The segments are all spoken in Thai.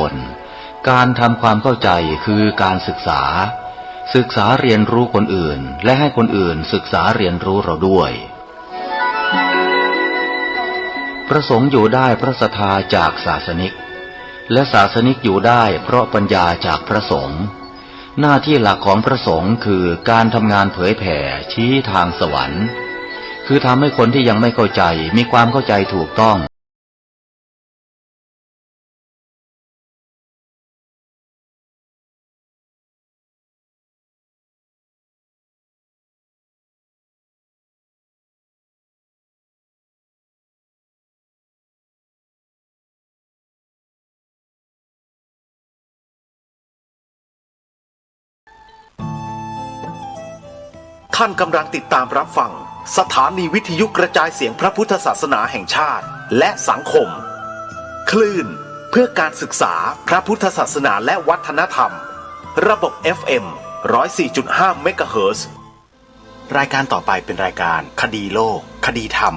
คนการทำความเข้าใจคือการศึกษาเรียนรู้คนอื่นและให้คนอื่นศึกษาเรียนรู้เราด้วยพระสงฆ์อยู่ได้เพราะศรัทธาจากศาสนิกและศาสนิกอยู่ได้เพราะปัญญาจากพระสงฆ์หน้าที่หลักของพระสงฆ์คือการทำงานเผยแผ่ชี้ทางสวรรค์คือทำให้คนที่ยังไม่เข้าใจมีความเข้าใจถูกต้องท่านกำลังติดตามรับฟังสถานีวิทยุกระจายเสียงพระพุทธศาสนาแห่งชาติและสังคมคลื่นเพื่อการศึกษาพระพุทธศาสนาและวัฒนธรรมระบบ FM 104.5 เมกะเฮิรตซ์รายการต่อไปเป็นรายการคดีโลกคดีธรรม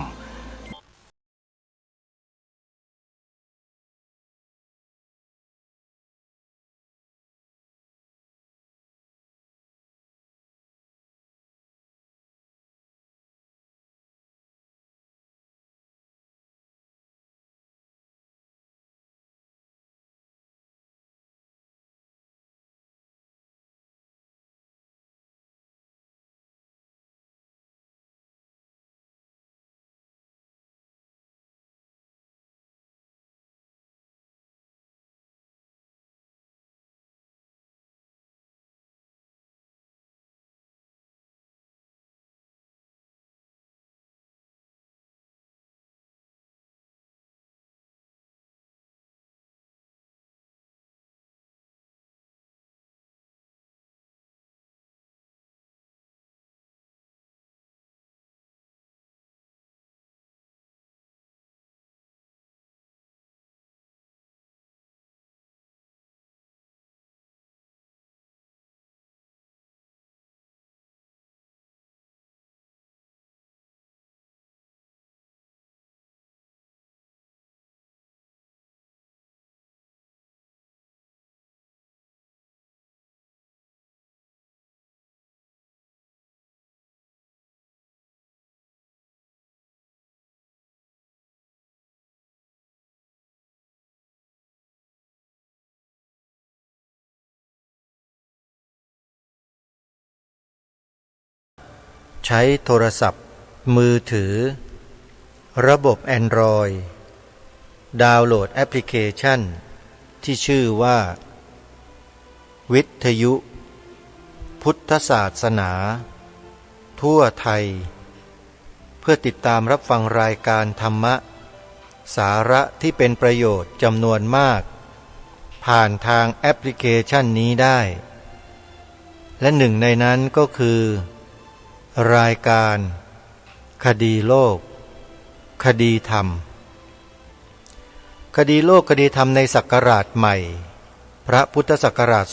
ใช้โทรศัพท์มือถือระบบ Android ดาวน์โหลดแอปพลิเคชันที่ชื่อว่าวิทยุพุทธศาสนาทั่วไทยเพื่อติดตามรับฟังรายการธรรมะสาระที่เป็นประโยชน์จำนวนมากผ่านทางแอปพลิเคชันนี้ได้และหนึ่งในนั้นก็คือรายการคดีโลกคดีธรรมคดีโลกคดีธรรมในศักราชใหม่พระพุทธศักราช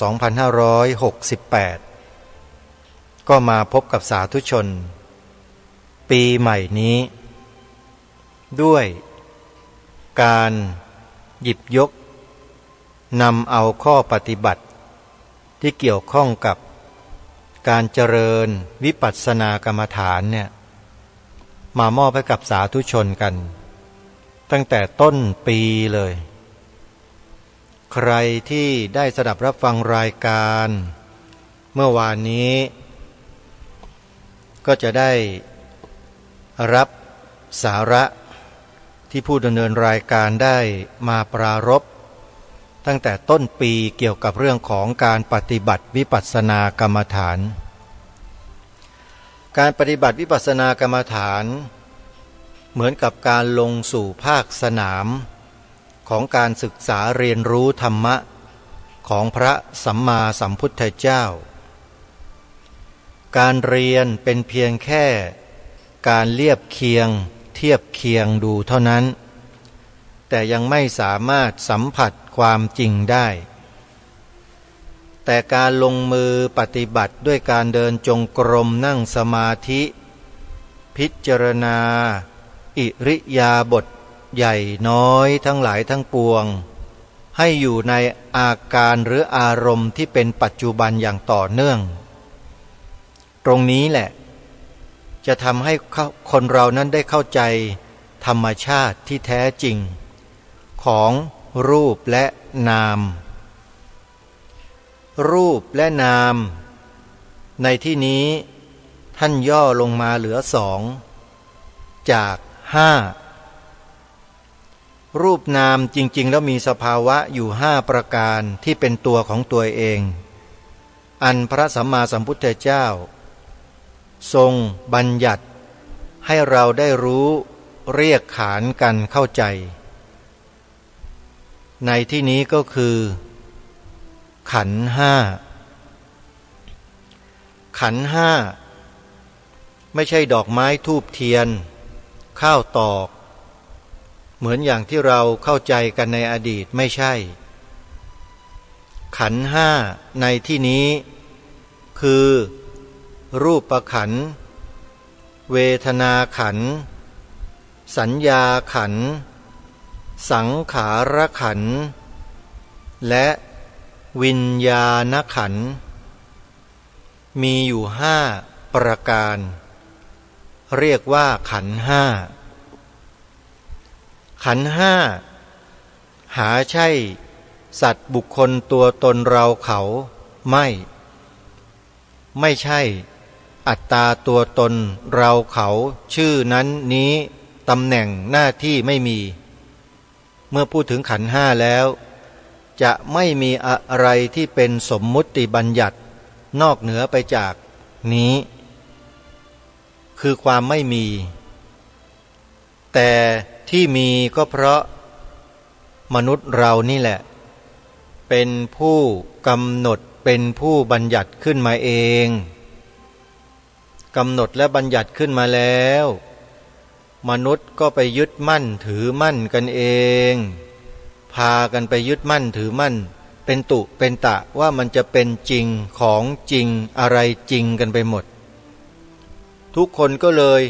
2568 ก็มาพบกับสาธุชนปีใหม่นี้ด้วยการหยิบยกนำเอาข้อปฏิบัติที่เกี่ยวข้องกับการเจริญวิปัสสนากรรมฐานเนี่ยมามอบให้กับสาธุชนกันตั้งแต่ต้นปีเลยใครที่ได้สดับรับฟังรายการเมื่อวานนี้ก็จะได้รับสาระที่ผู้ดำเนินรายการได้มาปรารภตั้งแต่ต้นปีเกี่ยวกับเรื่องของการปฏิบัติวิปัสสนากรรมฐานการปฏิบัติวิปัสสนากรรมฐานเหมือนกับการลงสู่ภาคสนามของการศึกษาเรียนรู้ธรรมะของพระสัมมาสัมพุทธเจ้าการเรียนเป็นเพียงแค่การเทียบเคียงดูเท่านั้นแต่ยังไม่สามารถสัมผัสความจริงได้แต่การลงมือปฏิบัติด้วยการเดินจงกรมนั่งสมาธิพิจารณาอิริยาบถใหญ่น้อยทั้งหลายทั้งปวง ให้อยู่ในอาการหรืออารมณ์ที่เป็นปัจจุบันอย่างต่อเนื่องตรงนี้แหละจะทำให้คนเรานั้นได้เข้าใจธรรมชาติที่แท้จริงของรูปและนามรูปและนามในที่นี้ท่านย่อลงมาเหลือสองจากห้ารูปนามจริงๆแล้วมีสภาวะอยู่5ประการที่เป็นตัวของตัวเองอันพระสัมมาสัมพุทธเจ้าทรงบัญญัติให้เราได้รู้เรียกขานกันเข้าใจในที่นี้ก็คือขันธ์ห้าขันธ์ห้าไม่ใช่ดอกไม้ธูปเทียนข้าวตอกเหมือนอย่างที่เราเข้าใจกันในอดีตไม่ใช่ขันธ์ห้าในที่นี้คือรูปขันธ์เวทนาขันธ์สัญญาขันธ์สังขารขันธ์และวิญญาณขันธ์มีอยู่5ประการเรียกว่าขันธ์ห้าขันธ์ห้าหาใช่สัตว์บุคคลตัวตนเราเขาไม่ใช่อัตตาตัวตนเราเขาชื่อนั้นนี้ตำแหน่งหน้าที่ไม่มีเมื่อพูดถึงขันธ์ห้าแล้วจะไม่มีอะไรที่เป็นสมมุติบัญญัตินอกเหนือไปจากนี้คือความไม่มีแต่ที่มีก็เพราะมนุษย์เรานี่แหละเป็นผู้กำหนดเป็นผู้บัญญัติขึ้นมาเองกำหนดและบัญญัติขึ้นมาแล้วมนุษย์ก็ไปยึดมั่นถือมั่นกันเองพากันไปยึดมั่นถือมั่นเป็นตุเป็นตะว่ามันจะเป็นจริงของจริงอะไรจริงกันไปหมดทุกคนก็เลย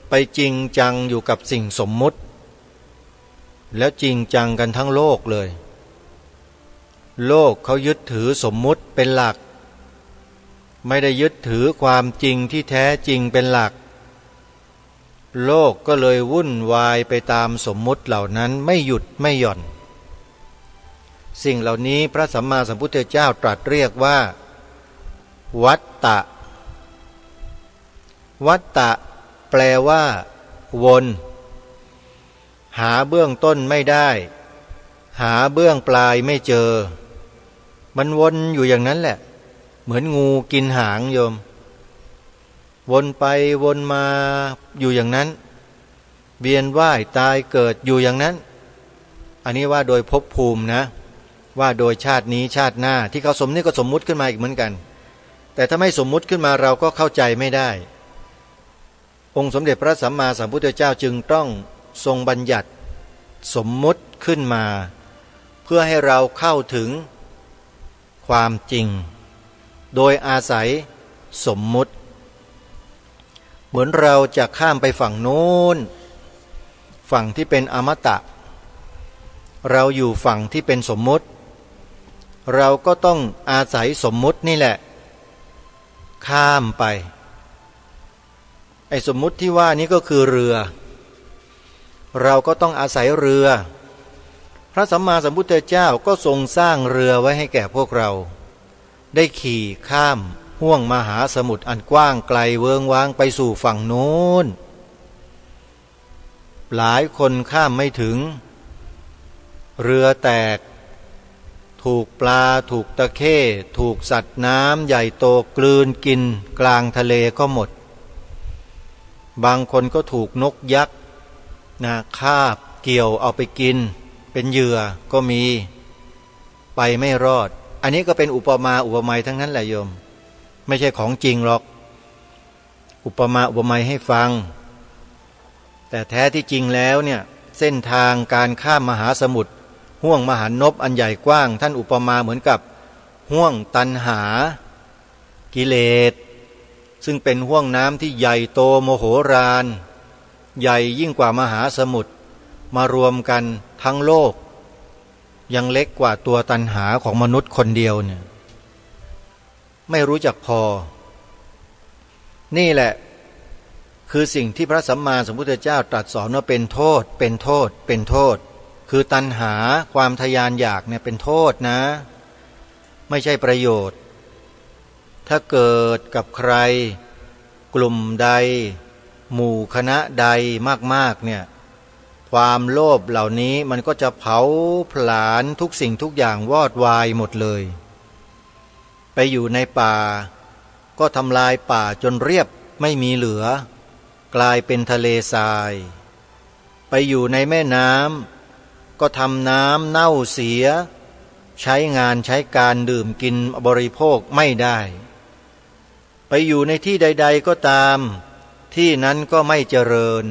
ไปจริงจังอยู่กับสิ่งสมมุติแล้วจริงจังกันทั้งโลกเลยโลกเขายึดถือสมมุติเป็นหลักไม่ได้ยึดถือความจริงที่แท้จริงเป็นหลักโลกก็เลยวุ่นวายไปตามสมมุติเหล่านั้นไม่หยุดไม่หย่อนสิ่งเหล่านี้พระสัมมาสัมพุทธเจ้าตรัสเรียกว่าวัฏฏะวัฏฏะแปลว่าวนหาเบื้องต้นไม่ได้หาเบื้องปลายไม่เจอมันวนอยู่อย่างนั้นแหละเหมือนงูกินหางโยมวนไปวนมาอยู่อย่างนั้นเวียนว่ายตายเกิดอยู่อย่างนั้นอันนี้ว่าโดยภพภูมินะว่าโดยชาตินี้ชาติหน้าที่เขาสมนี่ก็สมมุติขึ้นมาอีกเหมือนกันแต่ถ้าไม่สมมุติขึ้นมาเราก็เข้าใจไม่ได้องค์สมเด็จพระสัมมาสัมพุทธเจ้าจึงต้องทรงบัญญัติสมมุติขึ้นมาเพื่อให้เราเข้าถึงความจริงโดยอาศัยสมมุติเหมือนเราจะข้ามไปฝั่งโน้นฝั่งที่เป็นอมตะเราอยู่ฝั่งที่เป็นสมมุติเราก็ต้องอาศัยสมมุตินี่แหละข้ามไปไอ้สมมุติที่ว่านี้ก็คือเรือเราก็ต้องอาศัยเรือพระสัมมาสัมพุทธเจ้าก็ทรงสร้างเรือไว้ให้แก่พวกเราได้ขี่ข้ามห้วงมหาสมุทรอันกว้างไกลเวิงว้างไปสู่ฝั่งโน้นหลายคนข้ามไม่ถึงเรือแตกถูกปลาถูกตะเข้ถูกสัตว์น้ำใหญ่โตกลืนกินกลางทะเลก็หมดบางคนก็ถูกนกยักษ์คาบเกี่ยวเอาไปกินเป็นเหยื่อก็มีไปไม่รอดอันนี้ก็เป็นอุปมาอุปไมยทั้งนั้นแหละโยมไม่ใช่ของจริงหรอกอุปมาอุปไมยให้ฟังแต่แท้ที่จริงแล้วเนี่ยเส้นทางการข้ามมหาสมุทรห้วงมหานพอันใหญ่กว้างท่านอุปมาเหมือนกับห้วงตันหากิเลสซึ่งเป็นห้วงน้ำที่ใหญ่โตโมโหฬารใหญ่ยิ่งกว่ามหาสมุทรมารวมกันทั้งโลก ยังเล็กกว่าตัวตัณหาของมนุษย์คนเดียวเนี่ยไม่รู้จักพอนี่แหละคือสิ่งที่พระสัมมาสัมพุทธเจ้าตรัสสอนว่าเป็นโทษเป็นโทษเป็นโทษคือตัณหาความทยานอยากเนี่ยเป็นโทษนะไม่ใช่ประโยชน์ถ้าเกิดกับใครกลุ่มใดหมู่คณะใดมากๆเนี่ยความโลภเหล่านี้มันก็จะเผาผลาญทุกสิ่งทุกอย่างวอดวายหมดเลยไปอยู่ในป่าก็ทำลายป่าจนเรียบไม่มีเหลือกลายเป็นทะเลทรายไปอยู่ในแม่น้ำก็ทำน้ำเน่าเสียใช้งานใช้การดื่มกินบริโภคไม่ได้ไปอยู่ในที่ใดๆก็ตามที่นั้นก็ไม่เจริญ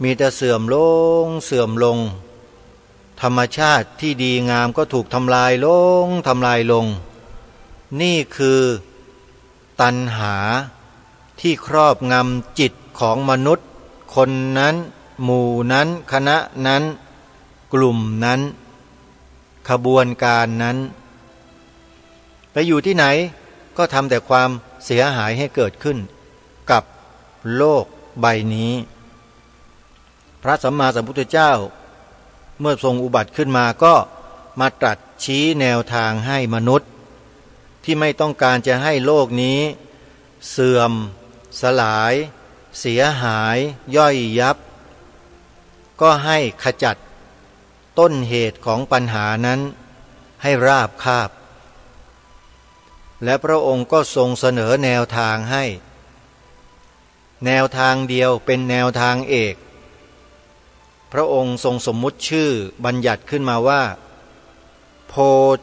มีแต่เสื่อมลงเสื่อมลงธรรมชาติที่ดีงามก็ถูกทำลายลงทำลายลงนี่คือตัณหาที่ครอบงำจิตของมนุษย์คนนั้นหมู่นั้นคณะนั้นกลุ่มนั้นขบวนการนั้นไปอยู่ที่ไหนก็ทำแต่ความเสียหายให้เกิดขึ้นกับโลกใบนี้พระสัมมาสัมพุทธเจ้าเมื่อทรงอุบัติขึ้นมาก็มาตรัสชี้แนวทางให้มนุษย์ที่ไม่ต้องการจะให้โลกนี้เสื่อมสลายเสียหายย่อยยับก็ให้ขจัดต้นเหตุของปัญหานั้นให้ราบคาบและพระองค์ก็ทรงเสนอแนวทางให้แนวทางเดียวเป็นแนวทางเอกพระองค์ทรงสมมุติชื่อบัญญัติขึ้นมาว่าโพ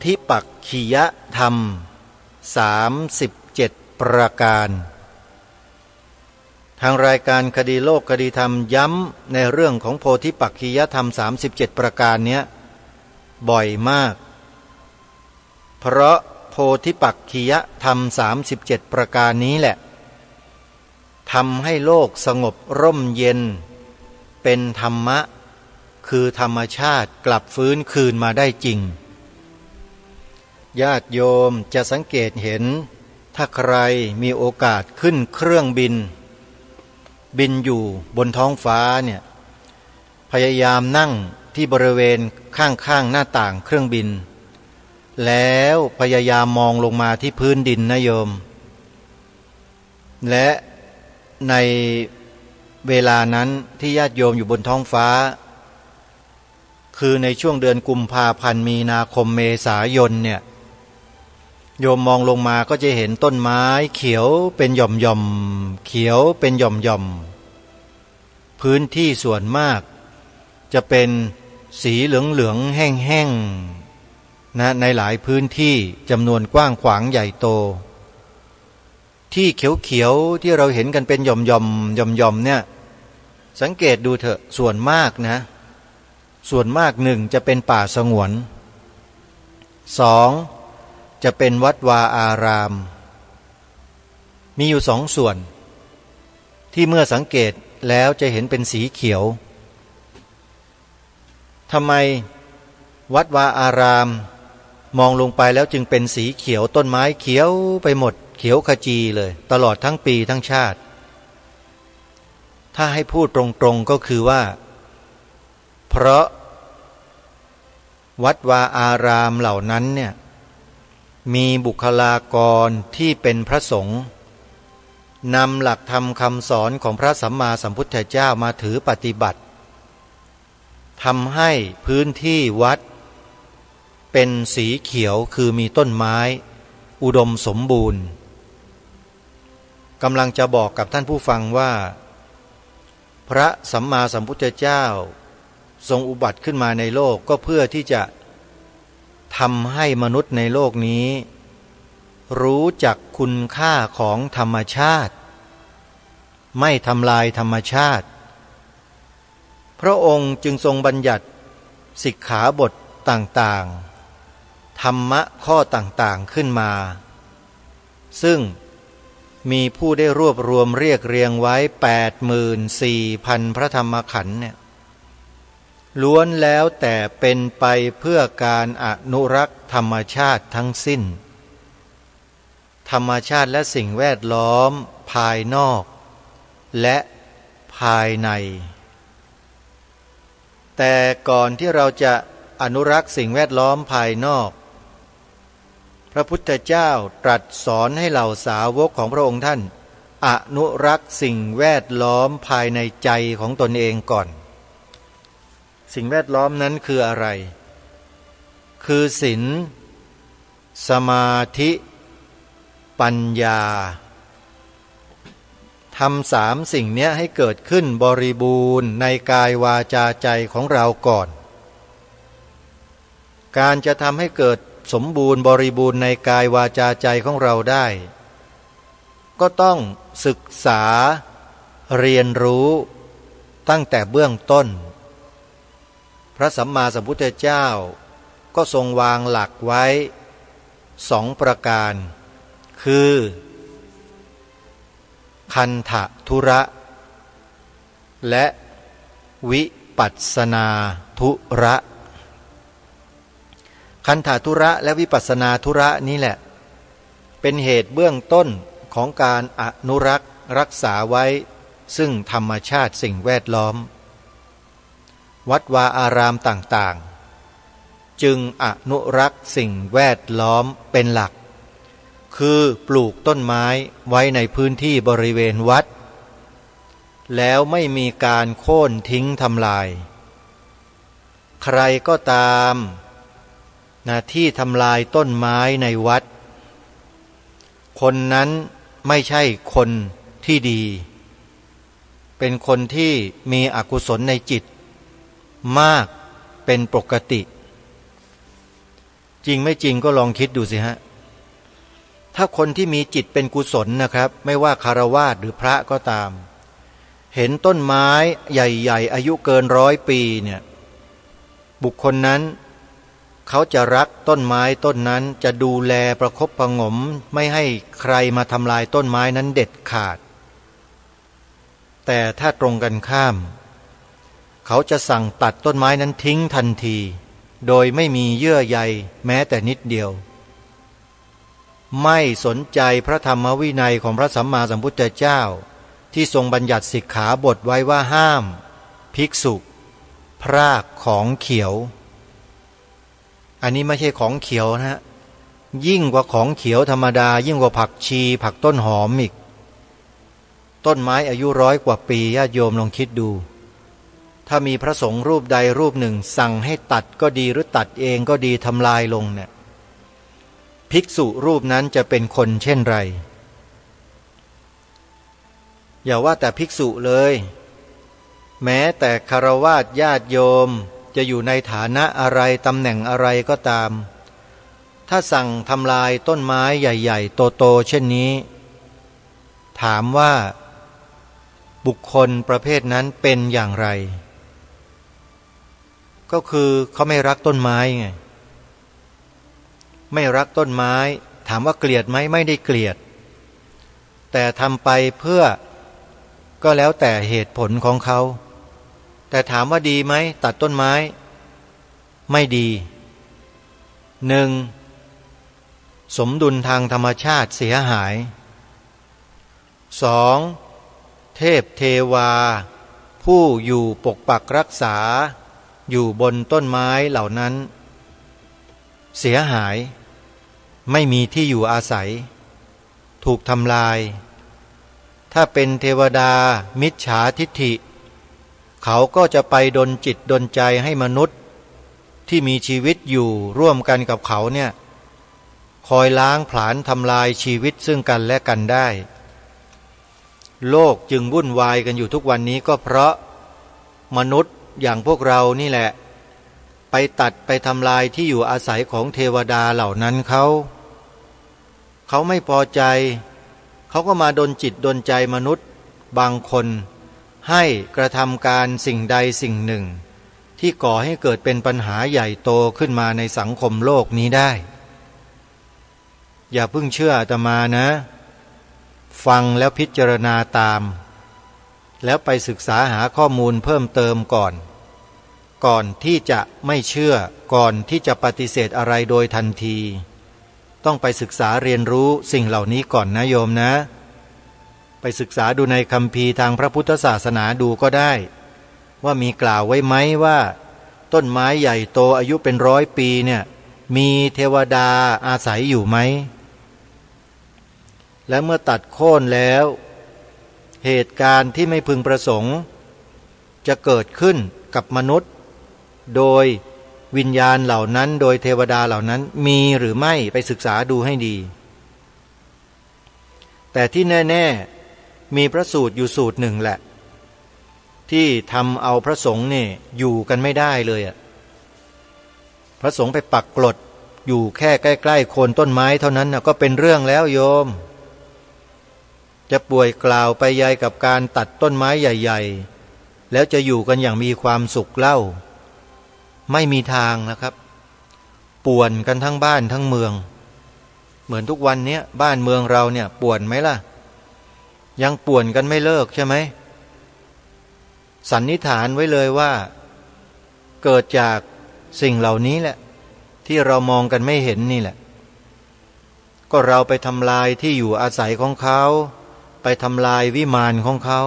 ธิปักขิยธรรม37ประการทางรายการคดีโลกคดีธรรมย้ำในเรื่องของโพธิปักขิยธรรม37ประการเนี้ยบ่อยมากเพราะโพธิปักขิยธรรม37ประการนี้แหละทำให้โลกสงบร่มเย็นเป็นธรรมะคือธรรมชาติกลับฟื้นคืนมาได้จริงญาติโยมจะสังเกตเห็นถ้าใครมีโอกาสขึ้นเครื่องบินอยู่บนท้องฟ้าเนี่ยพยายามนั่งที่บริเวณข้างๆหน้าต่างเครื่องบินแล้วพยายามมองลงมาที่พื้นดินนะโยมและในเวลานั้นที่ญาติโยมอยู่บนท้องฟ้าคือในช่วงเดือนกุมภาพันธ์มีนาคมเมษายนเนี่ยโยมมองลงมาก็จะเห็นต้นไม้เขียวเป็นหย่อมๆเขียวเป็นหย่อมๆพื้นที่ส่วนมากจะเป็นสีเหลืองๆแห้งๆนะในหลายพื้นที่จำนวนกว้างขวางใหญ่โตที่เขียวๆที่เราเห็นกันเป็นหย่อมๆเนี่ยสังเกตดูเถอะส่วนมากนะส่วนมากหนึ่งจะเป็นป่าสงวนสองจะเป็นวัดวาอารามมีอยู่2 ส่วนที่เมื่อสังเกตแล้วจะเห็นเป็นสีเขียวทำไมวัดวาอารามมองลงไปแล้วจึงเป็นสีเขียวต้นไม้เขียวไปหมดเขียวขจีเลยตลอดทั้งปีทั้งชาติถ้าให้พูดตรงๆก็คือว่าเพราะวัดวาอารามเหล่านั้นเนี่ยมีบุคลากรที่เป็นพระสงฆ์นำหลักธรรมคำสอนของพระสัมมาสัมพุทธเจ้ามาถือปฏิบัติทำให้พื้นที่วัดเป็นสีเขียวคือมีต้นไม้อุดมสมบูรณ์กำลังจะบอกกับท่านผู้ฟังว่าพระสัมมาสัมพุทธเจ้าทรงอุบัติขึ้นมาในโลกก็เพื่อที่จะทำให้มนุษย์ในโลกนี้รู้จักคุณค่าของธรรมชาติไม่ทำลายธรรมชาติพระองค์จึงทรงบัญญัติสิกขาบทต่างๆธรรมะข้อต่างๆขึ้นมาซึ่งมีผู้ได้รวบรวมเรียกเรียงไว้ 84,000 พระธรรมขันธ์เนี่ย ล้วนแล้วแต่เป็นไปเพื่อการอนุรักษ์ธรรมชาติทั้งสิ้นธรรมชาติและสิ่งแวดล้อมภายนอกและภายในแต่ก่อนที่เราจะอนุรักษ์สิ่งแวดล้อมภายนอกพระพุทธเจ้าตรัสสอนให้เหล่าสาวกของพระองค์ท่านอนุรักษ์สิ่งแวดล้อมภายในใจของตนเองก่อนสิ่งแวดล้อมนั้นคืออะไรคือศีลสมาธิปัญญาทำสามสิ่งนี้ให้เกิดขึ้นบริบูรณ์ในกายวาจาใจของเราก่อนการจะทำให้เกิดสมบูรณ์บริบูรณ์ในกายวาจาใจของเราได้ก็ต้องศึกษาเรียนรู้ตั้งแต่เบื้องต้นพระสัมมาสัมพุทธเจ้าก็ทรงวางหลักไว้2 ประการคือคันธทุระและวิปัสสนาธุระคันธทุระและวิปัสสนาธุระนี่แหละเป็นเหตุเบื้องต้นของการอนุรักษ์รักษาไว้ซึ่งธรรมชาติสิ่งแวดล้อมวัดวาอารามต่างๆจึงอนุรักษ์สิ่งแวดล้อมเป็นหลักคือปลูกต้นไม้ไว้ในพื้นที่บริเวณวัดแล้วไม่มีการโค่นทิ้งทำลายใครก็ตามที่ทำลายต้นไม้ในวัดคนนั้นไม่ใช่คนที่ดีเป็นคนที่มีอกุศลในจิตมากเป็นปกติจริงไม่จริงก็ลองคิดดูสิฮะถ้าคนที่มีจิตเป็นกุศลนะครับไม่ว่าคฤหัสถ์หรือพระก็ตามเห็นต้นไม้ใหญ่ๆอายุเกิน100 ปีเนี่ยบุคคลนั้นเขาจะรักต้นไม้ต้นนั้นจะดูแลประคบประหงมไม่ให้ใครมาทำลายต้นไม้นั้นเด็ดขาดแต่ถ้าตรงกันข้ามเขาจะสั่งตัดต้นไม้นั้นทิ้งทันทีโดยไม่มีเยื่อใยแม้แต่นิดเดียวไม่สนใจพระธรรมวินัยของพระสัมมาสัมพุทธเจ้าที่ทรงบัญญัติสิกขาบทไว้ว่าห้ามภิกษุพรากของเขียวอันนี้ไม่ใช่ของเขียวนะฮะยิ่งกว่าของเขียวธรรมดายิ่งกว่าผักชีผักต้นหอมอีกต้นไม้อายุ100 กว่าปีญาติโยมลองคิดดูถ้ามีพระสงฆ์รูปใดรูปหนึ่งสั่งให้ตัดก็ดีหรือตัดเองก็ดีทำลายลงเนี่ยภิกษุรูปนั้นจะเป็นคนเช่นไรอย่าว่าแต่ภิกษุเลยแม้แต่คฤหัสถ์ญาติโยมจะอยู่ในฐานะอะไรตำแหน่งอะไรก็ตามถ้าสั่งทำลายต้นไม้ใหญ่ๆโตๆเช่นนี้ถามว่าบุคคลประเภทนั้นเป็นอย่างไรก็คือเขาไม่รักต้นไม้ไงไม่รักต้นไม้ถามว่าเกลียดไหมไม่ได้เกลียดแต่ทำไปเพื่อก็แล้วแต่เหตุผลของเขาแต่ถามว่าดีไหมตัดต้นไม้ไม่ดี1. สมดุลทางธรรมชาติเสียหาย 2. เทพเทวาผู้อยู่ปกปักรักษาอยู่บนต้นไม้เหล่านั้นเสียหายไม่มีที่อยู่อาศัยถูกทำลายถ้าเป็นเทวดามิจฉาทิฏฐิเขาก็จะไปดลจิตดลใจให้มนุษย์ที่มีชีวิตอยู่ร่วมกันกับเขาเนี่ยคอยล้างผลาญทำลายชีวิตซึ่งกันและกันได้โลกจึงวุ่นวายกันอยู่ทุกวันนี้ก็เพราะมนุษย์อย่างพวกเรานี่แหละไปตัดไปทำลายที่อยู่อาศัยของเทวดาเหล่านั้นเขาไม่พอใจเขาก็มาดลจิตดลใจมนุษย์บางคนให้กระทำการสิ่งใดสิ่งหนึ่งที่ก่อให้เกิดเป็นปัญหาใหญ่โตขึ้นมาในสังคมโลกนี้ได้อย่าเพิ่งเชื่ออาตมานะฟังแล้วพิจารณาตามแล้วไปศึกษาหาข้อมูลเพิ่มเติมก่อน ก่อนที่จะไม่เชื่อก่อนที่จะปฏิเสธอะไรโดยทันทีต้องไปศึกษาเรียนรู้สิ่งเหล่านี้ก่อนนะโยมนะไปศึกษาดูในคัมภีร์ทางพระพุทธศาสนาดูก็ได้ว่ามีกล่าวไว้ไหมว่าต้นไม้ใหญ่โตอายุเป็น100 ปีเนี่ยมีเทวดาอาศัยอยู่ไหมและเมื่อตัดโค่นแล้วเหตุการณ์ที่ไม่พึงประสงค์จะเกิดขึ้นกับมนุษย์โดยวิญญาณเหล่านั้นโดยเทวดาเหล่านั้นมีหรือไม่ไปศึกษาดูให้ดีแต่ที่แน่ๆมีพระสูตรอยู่สูตรหนึ่งแหละที่ทำเอาพระสงฆ์เนี่ยอยู่กันไม่ได้เลยอ่ะพระสงฆ์ไปปักกลดอยู่แค่ใกล้ๆโคนต้นไม้เท่านั้นก็เป็นเรื่องแล้วโยมจะป่วยกล่าวไปยายกับการตัดต้นไม้ใหญ่ๆแล้วจะอยู่กันอย่างมีความสุขเล่าไม่มีทางนะครับป่วนกันทั้งบ้านทั้งเมืองเหมือนทุกวันนี้บ้านเมืองเราเนี่ยป่วนไหมล่ะยังป่วนกันไม่เลิกใช่ไหมสันนิษฐานไว้เลยว่าเกิดจากสิ่งเหล่านี้แหละที่เรามองกันไม่เห็นนี่แหละก็เราไปทำลายที่อยู่อาศัยของเขาไปทำลายวิมานของเขา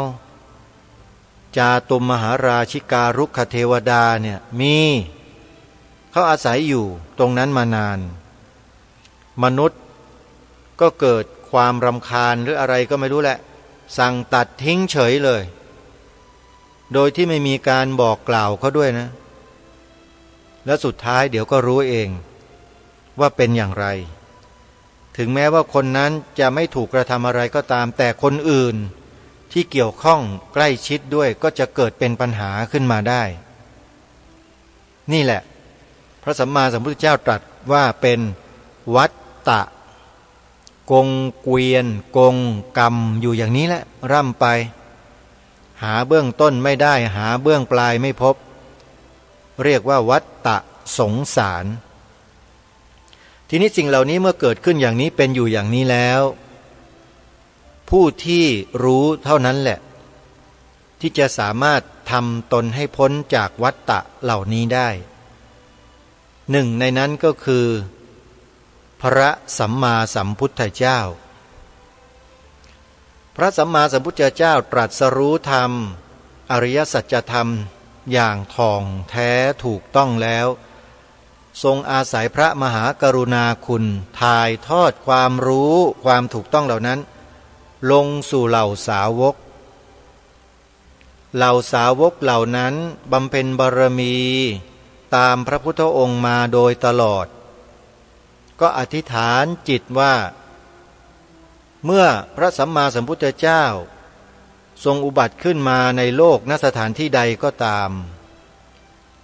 จาตุมมหาราชิการุกขเทวดาเนี่ยมีเขาอาศัยอยู่ตรงนั้นมานานมนุษย์ก็เกิดความรำคาญหรืออะไรก็ไม่รู้แหละสั่งตัดทิ้งเฉยเลยโดยที่ไม่มีการบอกกล่าวเขาด้วยนะและสุดท้ายเดี๋ยวก็รู้เองว่าเป็นอย่างไรถึงแม้ว่าคนนั้นจะไม่ถูกกระทำอะไรก็ตามแต่คนอื่นที่เกี่ยวข้องใกล้ชิดด้วยก็จะเกิดเป็นปัญหาขึ้นมาได้นี่แหละพระสัมมาสัมพุทธเจ้าตรัสว่าเป็นวัฏฏะกงเกวียนกงกรรมอยู่อย่างนี้แหละร่ำไปหาเบื้องต้นไม่ได้หาเบื้องปลายไม่พบเรียกว่าวัฏฏะสงสารทีนี้สิ่งเหล่านี้เมื่อเกิดขึ้นอย่างนี้เป็นอยู่อย่างนี้แล้วผู้ที่รู้เท่านั้นแหละที่จะสามารถทำตนให้พ้นจากวัฏฏะเหล่านี้ได้หนึ่งในนั้นก็คือพระสัมมาสัมพุทธเจ้าพระสัมมาสัมพุทธเจ้าตรัสรู้ธรรมอริยสัจธรรมอย่างท่องแท้ถูกต้องแล้วทรงอาศัยพระมหากรุณาคุณถ่ายทอดความรู้ความถูกต้องเหล่านั้นลงสู่เหล่าสาวกเหล่าสาวกเหล่านั้นบำเพ็ญบารมีตามพระพุทธองค์มาโดยตลอดก็อธิษฐานจิตว่าเมื่อพระสัมมาสัมพุทธเจ้าทรงอุบัติขึ้นมาในโลกณสถานที่ใดก็ตาม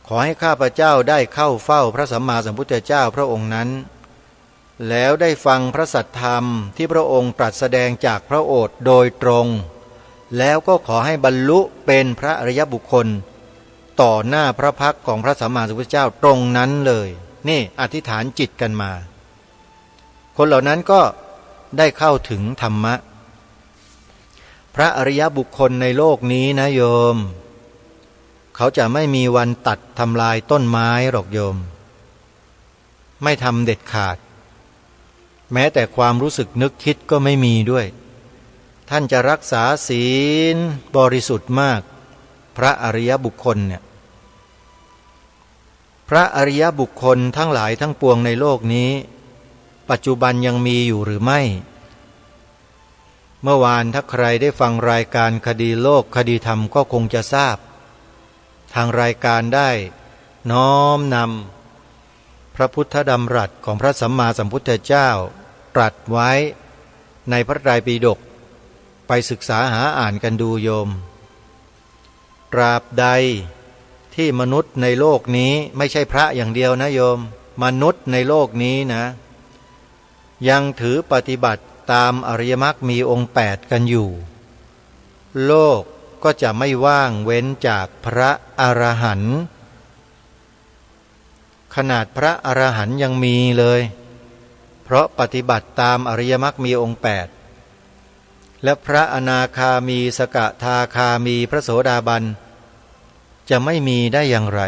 ขอให้ข้าพเจ้าได้เข้าเฝ้าพระสัมมาสัมพุทธเจ้าพระองค์นั้นแล้วได้ฟังพระสัทธรรมที่พระองค์ตรัสแสดงจากพระโอษฐ์โดยตรงแล้วก็ขอให้บรรลุเป็นพระอริยบุคคลต่อหน้าพระพักตร์ของพระสัมมาสัมพุทธเจ้าตรงนั้นเลยนี่อธิษฐานจิตกันมาคนเหล่านั้นก็ได้เข้าถึงธรรมะพระอริยบุคคลในโลกนี้นะโยมเขาจะไม่มีวันตัดทำลายต้นไม้หรอกโยมไม่ทำเด็ดขาดแม้แต่ความรู้สึกนึกคิดก็ไม่มีด้วยท่านจะรักษาศีลบริสุทธิ์มากพระอริยบุคคลเนี่ยพระอริยบุคคลทั้งหลายทั้งปวงในโลกนี้ปัจจุบันยังมีอยู่หรือไม่เมื่อวานถ้าใครได้ฟังรายการคดีโลกคดีธรรมก็คงจะทราบทางรายการได้น้อมนำพระพุทธดำรัสของพระสัมมาสัมพุทธเจ้าตรัสไว้ในพระไตรปิฎกไปศึกษาหาอ่านกันดูโยมตราบใดที่มนุษย์ในโลกนี้ไม่ใช่พระอย่างเดียวนะโยมมนุษย์ในโลกนี้นะยังถือปฏิบัติตามอริยมรรคมีองค์8กันอยู่โลกก็จะไม่ว่างเว้นจากพระอรหันต์ขนาดพระอรหันต์ยังมีเลยเพราะปฏิบัติตามอริยมรรคมีองค์8และพระอนาคามี สกทาคามี พระโสดาบันจะไม่มีได้อย่างไร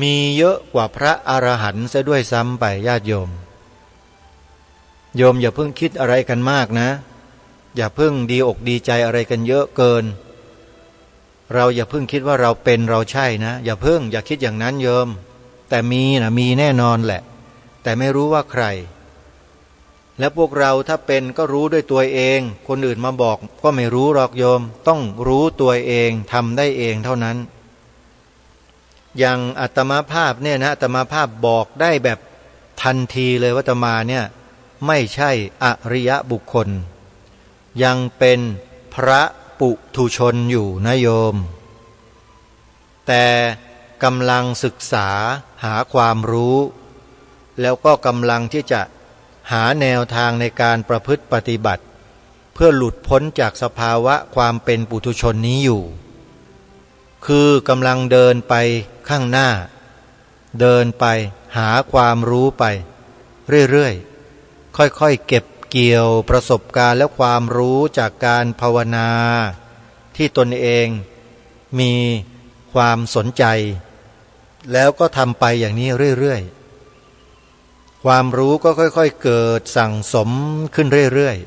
มีเยอะกว่าพระอรหันต์ซะด้วยซ้ำไปญาติโยมอย่าเพิ่งคิดอะไรกันมากนะอย่าเพิ่งดีอกดีใจอะไรกันเยอะเกินเราอย่าเพิ่งคิดว่าเราเป็นเราใช่นะอย่าคิดอย่างนั้นโยมแต่มีแน่นอนแหละแต่ไม่รู้ว่าใครและพวกเราถ้าเป็นก็รู้ด้วยตัวเองคนอื่นมาบอกก็ไม่รู้หรอกโยมต้องรู้ตัวเองทำได้เองเท่านั้นอย่างอาตมาภาพเนี่ยนะอาตมาภาพบอกได้แบบทันทีเลยว่าอาตมาเนี่ยไม่ใช่อริยบุคคลยังเป็นพระปุถุชนอยู่นะโยมแต่กำลังศึกษาหาความรู้แล้วก็กำลังที่จะหาแนวทางในการประพฤติปฏิบัติเพื่อหลุดพ้นจากสภาวะความเป็นปุถุชนนี้อยู่คือกำลังเดินไปข้างหน้าเดินไปหาความรู้ไปเรื่อยๆค่อยๆเก็บเกี่ยวประสบการณ์และความรู้จากการภาวนาที่ตนเองมีความสนใจแล้วก็ทำไปอย่างนี้เรื่อยๆความรู้ก็ค่อยๆเกิดสั่งสมขึ้นเรื่อย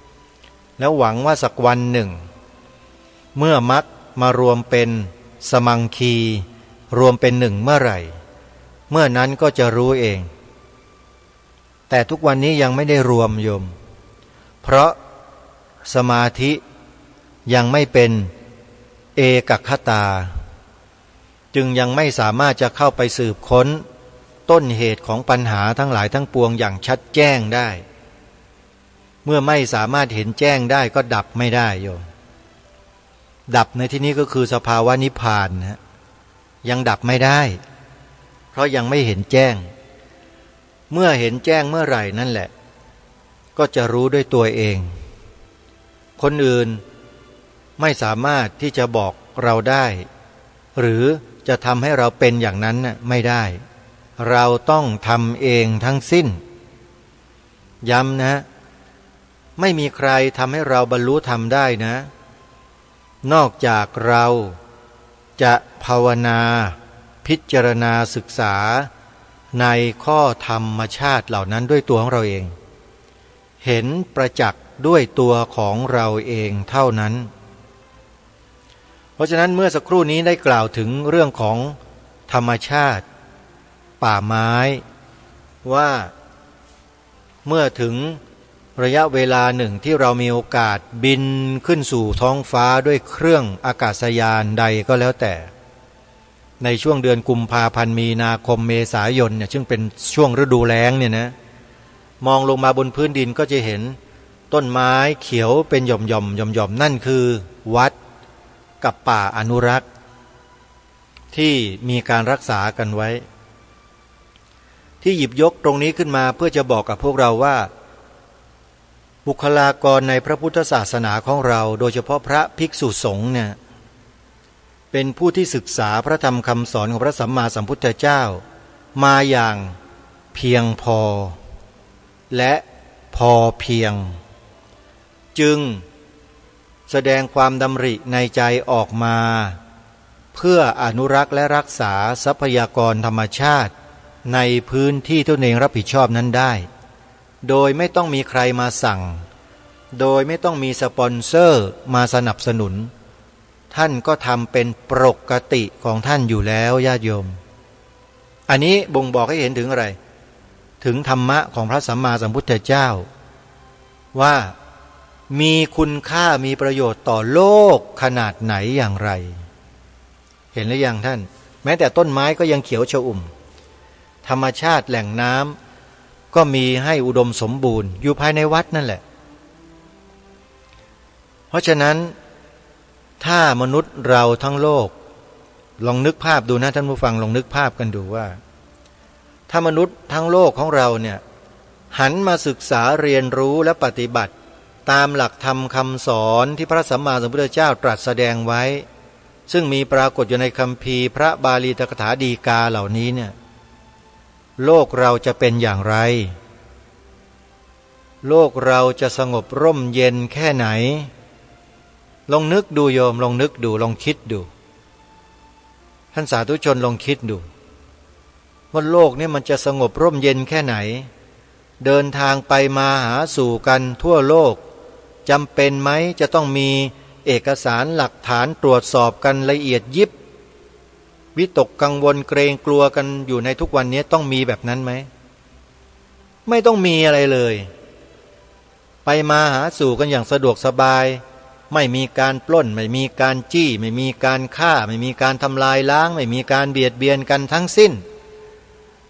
ๆแล้วหวังว่าสักวันหนึ่งเมื่อมรรคมารวมเป็นสมังคีรวมเป็นหนึ่งเมื่อไหร่เมื่อนั้นก็จะรู้เองแต่ทุกวันนี้ยังไม่ได้รวมโยมเพราะสมาธิยังไม่เป็นเอกคตาจึงยังไม่สามารถจะเข้าไปสืบค้นต้นเหตุของปัญหาทั้งหลายทั้งปวงอย่างชัดแจ้งได้เมื่อไม่สามารถเห็นแจ้งได้ก็ดับไม่ได้โยมดับในที่นี้ก็คือสภาวะนิพพานนะยังดับไม่ได้เพราะยังไม่เห็นแจ้งเมื่อเห็นแจ้งเมื่อไหร่นั่นแหละก็จะรู้ด้วยตัวเองคนอื่นไม่สามารถที่จะบอกเราได้หรือจะทำให้เราเป็นอย่างนั้นไม่ได้เราต้องทำเองทั้งสิ้นย้ำนะไม่มีใครทำให้เราบรรลุธรรมได้นะนอกจากเราจะภาวนาพิจารณาศึกษาในข้อธรรมชาติเหล่านั้นด้วยตัวของเราเองเห็นประจักษ์ด้วยตัวของเราเองเท่านั้นเพราะฉะนั้นเมื่อสักครู่นี้ได้กล่าวถึงเรื่องของธรรมชาติป่าไม้ว่าเมื่อถึงระยะเวลาหนึ่งที่เรามีโอกาสบินขึ้นสู่ท้องฟ้าด้วยเครื่องอากาศยานใดก็แล้วแต่ในช่วงเดือนกุมภาพันธ์มีนาคมเมษายนเนี่ยซึ่งเป็นช่วงฤดูแล้งเนี่ยนะมองลงมาบนพื้นดินก็จะเห็นต้นไม้เขียวเป็นหย่อมนั่นคือวัดกับป่าอนุรักษ์ที่มีการรักษากันไว้ที่หยิบยกตรงนี้ขึ้นมาเพื่อจะบอกกับพวกเราว่าบุคลากรในพระพุทธศาสนาของเราโดยเฉพาะพระภิกษุสงฆ์เนี่ยเป็นผู้ที่ศึกษาพระธรรมคำสอนของพระสัมมาสัมพุทธเจ้ามาอย่างเพียงพอและพอเพียงจึงแสดงความดำริในใจออกมาเพื่ออนุรักษ์และรักษาทรัพยากรธรรมชาติในพื้นที่ตนเองรับผิดชอบนั้นได้โดยไม่ต้องมีใครมาสั่งโดยไม่ต้องมีสปอนเซอร์มาสนับสนุนท่านก็ทำเป็นปกติของท่านอยู่แล้วญาติโยมอันนี้บ่งบอกให้เห็นถึงอะไรถึงธรรมะของพระสัมมาสัมพุทธเจ้าว่ามีคุณค่ามีประโยชน์ต่อโลกขนาดไหนอย่างไรเห็นหรือยังท่านแม้แต่ต้นไม้ก็ยังเขียวชอุ่มธรรมชาติแหล่งน้ำก็มีให้อุดมสมบูรณ์อยู่ภายในวัดนั่นแหละเพราะฉะนั้นถ้ามนุษย์เราทั้งโลกลองนึกภาพดูนะท่านผู้ฟังลองนึกภาพกันดูว่าถ้ามนุษย์ทั้งโลกของเราเนี่ยหันมาศึกษาเรียนรู้และปฏิบัติตามหลักธรรมคำสอนที่พระสัมมาสัมพุทธเจ้าตรัสแสดงไว้ซึ่งมีปรากฏอยู่ในคัมภีร์พระบาลีตถกถาฎีกาเหล่านี้เนี่ยโลกเราจะเป็นอย่างไรโลกเราจะสงบร่มเย็นแค่ไหนลองนึกดูโยมลองนึกดูลองคิดดูท่านสาธุชนลองคิดดู ว่าโลกนี้มันจะสงบร่มเย็นแค่ไหนเดินทางไปมาหาสู่กันทั่วโลกจำเป็นไหมจะต้องมีเอกสารหลักฐานตรวจสอบกันละเอียดยิบวิตกกังวลเกรงกลัวกันอยู่ในทุกวันนี้ต้องมีแบบนั้นไหมไม่ต้องมีอะไรเลยไปมาหาสู่กันอย่างสะดวกสบายไม่มีการปล้นไม่มีการจี้ไม่มีการฆ่าไม่มีการทำลายล้างไม่มีการเบียดเบียนกันทั้งสิ้น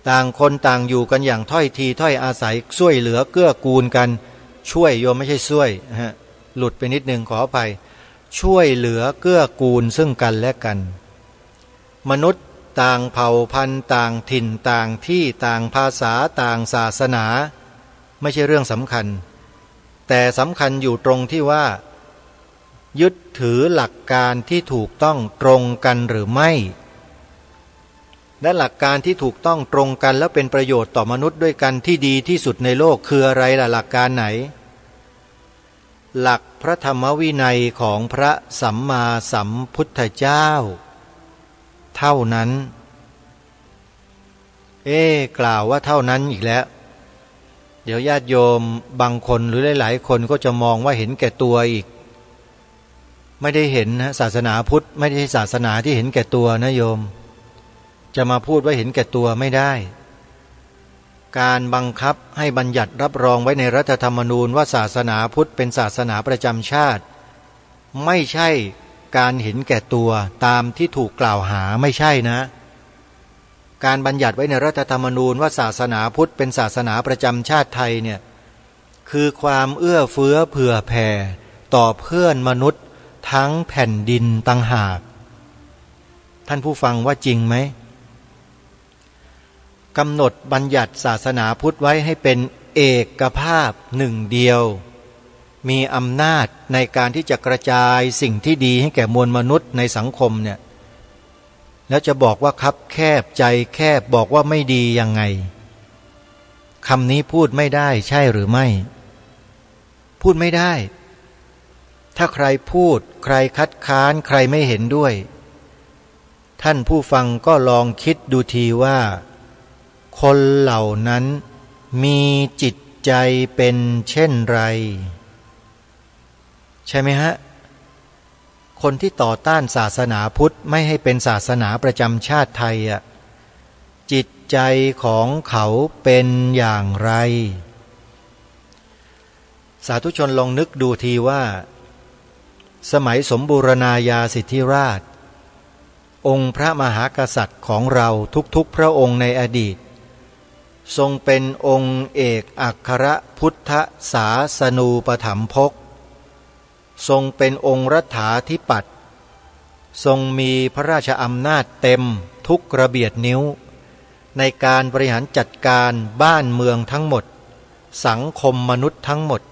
ต่างคนต่างอยู่กันอย่างถ้อยทีถ้อยอาศัยช่วยเหลือเกื้อกูลกันช่วยโยมไม่ใช่ช่วยหลุดไปนิดนึงขออภัยช่วยเหลือเกื้อกูลซึ่งกันและกันมนุษย์ต่างเผ่าพันธุ์ต่างถิ่นต่างที่ต่างภาษาต่างศาสนาไม่ใช่เรื่องสำคัญแต่สำคัญอยู่ตรงที่ว่ายึดถือหลักการที่ถูกต้องตรงกันหรือไม่และหลักการที่ถูกต้องตรงกันแล้วเป็นประโยชน์ต่อมนุษย์ด้วยกันที่ดีที่สุดในโลกคืออะไรล่ะหลักการไหนหลักพระธรรมวินัยของพระสัมมาสัมพุทธเจ้าเท่านั้นกล่าวว่าเท่านั้นอีกแล้วเดี๋ยวญาติโยมบางคนหรือหลายๆคนก็จะมองว่าเห็นแก่ตัวอีกไม่ได้เห็นนะศาสนาพุทธไม่ได้ศาสนาที่เห็นแก่ตัวนะโยมจะมาพูดว่าเห็นแก่ตัวไม่ได้การบังคับให้บัญญัติรับรองไว้ในรัฐธรรมนูญว่าศาสนาพุทธเป็นศาสนาประจำชาติไม่ใช่การเห็นแก่ตัวตามที่ถูกกล่าวหาไม่ใช่นะการบัญญัติไว้ในรัฐธรรมนูญว่าศาสนาพุทธเป็นศาสนาประจำชาติไทยเนี่ยคือความเอื้อเฟื้อเผื่อแผ่ต่อเพื่อนมนุษย์ทั้งแผ่นดินต่างหากท่านผู้ฟังว่าจริงไหมกำหนดบัญญัติศาสนาพุทธไว้ให้เป็นเอกภาพหนึ่งเดียวมีอำนาจในการที่จะกระจายสิ่งที่ดีให้แก่มวลมนุษย์ในสังคมเนี่ยแล้วจะบอกว่าคับแคบใจแคบบอกว่าไม่ดียังไงคำนี้พูดไม่ได้ใช่หรือไม่พูดไม่ได้ถ้าใครพูดใครคัดค้านใครไม่เห็นด้วยท่านผู้ฟังก็ลองคิดดูทีว่าคนเหล่านั้นมีจิตใจเป็นเช่นไรใช่ไหมฮะคนที่ต่อต้านศาสนาพุทธไม่ให้เป็นศาสนาประจำชาติไทยอ่ะจิตใจของเขาเป็นอย่างไรสาธุชนลองนึกดูทีว่าสมัยสมบูรณาญาสิทธิราชองค์พระมหากษัตริย์ของเราทุกๆพระองค์ในอดีตทรงเป็นองค์เอกอัครพุทธศาสนูปถัมภกทรงเป็นองค์รัฐาธิปัตย์ทรงมีพระราชอำนาจเต็มทุกระเบียดนิ้วในการบริหารจัดการบ้านเมืองทั้งหมดสังคมมนุษย์ทั้งหมด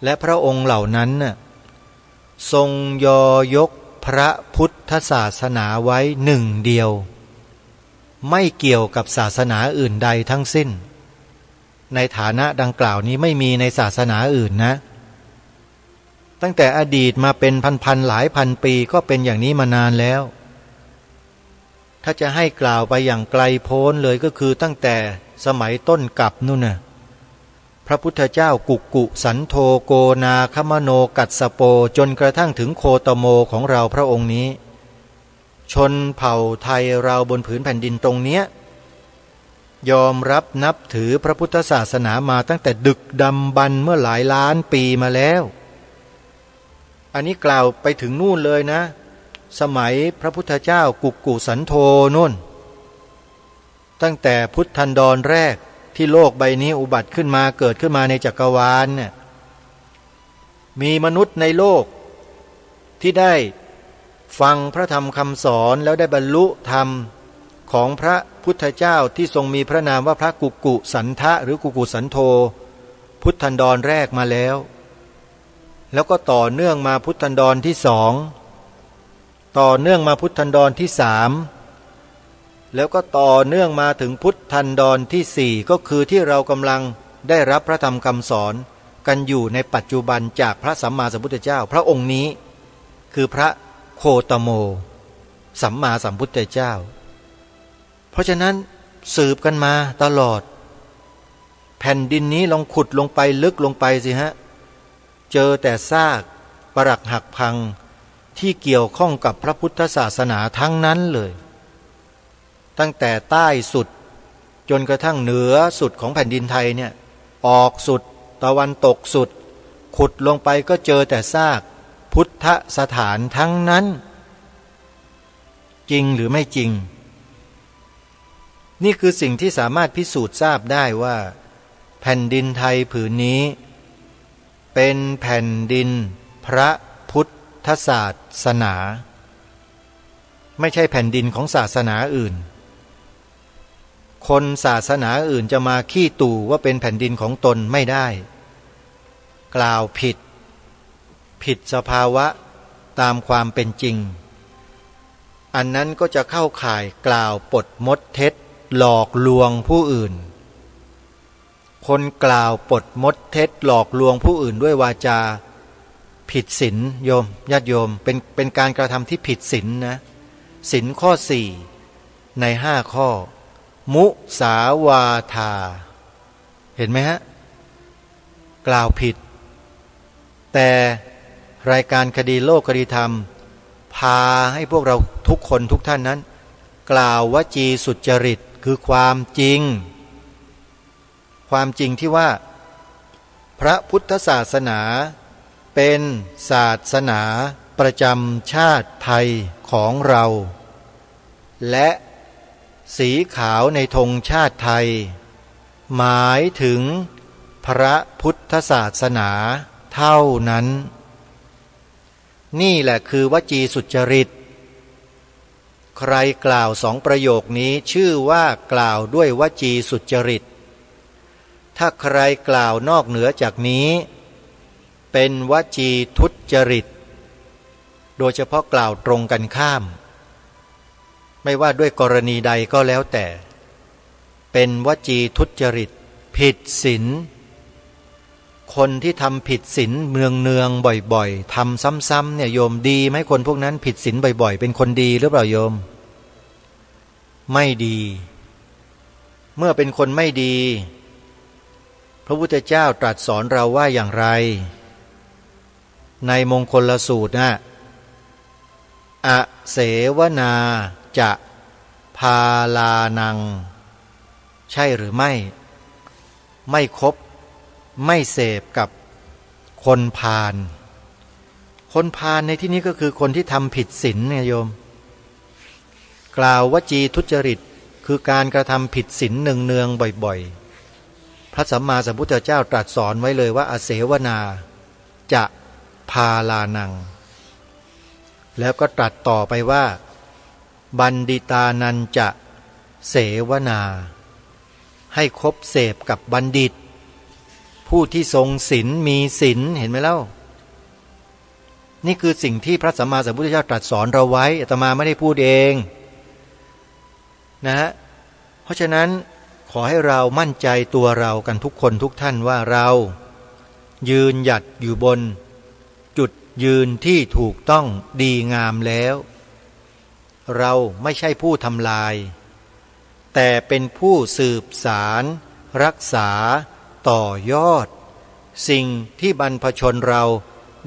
และพระองค์เหล่านั้นทรงยอยกพระพุทธศาสนาไว้หนึ่งเดียวไม่เกี่ยวกับศาสนาอื่นใดทั้งสิ้นในฐานะดังกล่าวนี้ไม่มีในศาสนาอื่นนะตั้งแต่อดีตมาเป็นพันหลายพันปีก็เป็นอย่างนี้มานานแล้วถ้าจะให้กล่าวไปอย่างไกลโพ้นเลยก็คือตั้งแต่สมัยต้นกัปนู่นน่ะพระพุทธเจ้ากุกุสันโธโกนาคมโนกัสสโปจนกระทั่งถึงโคตโมของเราพระองค์นี้ชนเผ่าไทยเราบนผืนแผ่นดินตรงเนี้ยยอมรับนับถือพระพุทธศาสนามาตั้งแต่ดึกดำบรรพ์เมื่อหลายล้านปีมาแล้วอันนี้กล่าวไปถึงนู่นเลยนะสมัยพระพุทธเจ้ากุกุสันโธนู่นตั้งแต่พุทธันดรแรกที่โลกใบนี้อุบัติขึ้นมาเกิดขึ้นมาในจักรวาลเนี่ยมีมนุษย์ในโลกที่ได้ฟังพระธรรมคำสอนแล้วได้บรรลุธรรมของพระพุทธเจ้าที่ทรงมีพระนามว่าพระกุกุสันทะหรือกุกุสันโธพุทธันดรแรกมาแล้วก็ต่อเนื่องมาพุทธันดรที่สองต่อเนื่องมาพุทธันดรที่สามแล้วก็ต่อเนื่องมาถึงพุทธันดรที่สี่ก็คือที่เรากำลังได้รับพระธรรมคำสอนกันอยู่ในปัจจุบันจากพระสัมมาสัมพุทธเจ้าพระองค์นี้คือพระโคตโมสัมมาสัมพุทธเจ้า เพราะฉะนั้นสืบกันมาตลอดแผ่นดินนี้ลองขุดลงไปลึกลงไปสิฮะเจอแต่ซากปรักหักพังที่เกี่ยวข้องกับพระพุทธศาสนาทั้งนั้นเลยตั้งแต่ใต้สุดจนกระทั่งเหนือสุดของแผ่นดินไทยเนี่ยออกสุดตะวันตกสุดขุดลงไปก็เจอแต่ซากพุทธสถานทั้งนั้นจริงหรือไม่จริงนี่คือสิ่งที่สามารถพิสูจน์ทราบได้ว่าแผ่นดินไทยผืนนี้เป็นแผ่นดินพระพุทธศาสนาไม่ใช่แผ่นดินของศาสนาอื่นคนศาสนาอื่นจะมาขี้ตู่ว่าเป็นแผ่นดินของตนไม่ได้กล่าวผิดสภาวะตามความเป็นจริงอันนั้นก็จะเข้าข่ายกล่าวปดมดเท็จหลอกลวงผู้อื่นคนกล่าวปดมดเท็จหลอกลวงผู้อื่นด้วยวาจาผิดศีลโยมญาติโยมเป็นการกระทำที่ผิดศีลนะศีลข้อ4ใน5ข้อมุสาวาทาเห็นไหมฮะกล่าวผิดแต่รายการคดีโลกคดีธรรมพาให้พวกเราทุกคนทุกท่านนั้นกล่าววจีสุจริตคือความจริงที่ว่าพระพุทธศาสนาเป็นศาสนาประจำชาติไทยของเราและสีขาวในธงชาติไทยหมายถึงพระพุทธศาสนาเท่านั้นนี่แหละคือวจีสุจริตใครกล่าว2ประโยคนี้ชื่อว่ากล่าวด้วยวจีสุจริตถ้าใครกล่าวนอกเหนือจากนี้เป็นวจีทุจริตโดยเฉพาะกล่าวตรงกันข้ามไม่ว่าด้วยกรณีใดก็แล้วแต่เป็นวจีทุจริตผิดศีลคนที่ทำผิดศีลเนืองบ่อยๆทำซ้ำๆเนี่ยโยมดีไหมคนพวกนั้นผิดศีลบ่อยๆเป็นคนดีหรือเปล่าโยมไม่ดีเมื่อเป็นคนไม่ดีพระพุทธเจ้าตรัสสอนเราว่าอย่างไรในมงคลสูตรนะอเสวนาจะพาลานังใช่หรือไม่คบไม่เสพกับคนพาลในที่นี้ก็คือคนที่ทำผิดศีลเนี่ยโยมกล่าววจีทุจริตคือการกระทำผิดศีลเนืองๆบ่อยๆพระสัมมาสัมพุทธเจ้าตรัสสอนไว้เลยว่าอเสวนาจะพาลานังแล้วก็ตรัสต่อไปว่าบัณฑิตานันจะเสวนาให้คบเสพกับบัณฑิตผู้ที่ทรงศีลมีศีลเห็นไหมเล่านี่คือสิ่งที่พระสัมมาสัมพุทธเจ้าตรัสสอนเราไว้อาตมาไม่ได้พูดเองนะฮะเพราะฉะนั้นขอให้เรามั่นใจตัวเรากันทุกคนทุกท่านว่าเรายืนหยัดอยู่บนจุดยืนที่ถูกต้องดีงามแล้วเราไม่ใช่ผู้ทำลายแต่เป็นผู้สืบสารรักษาต่อยอดสิ่งที่บรรพชนเรา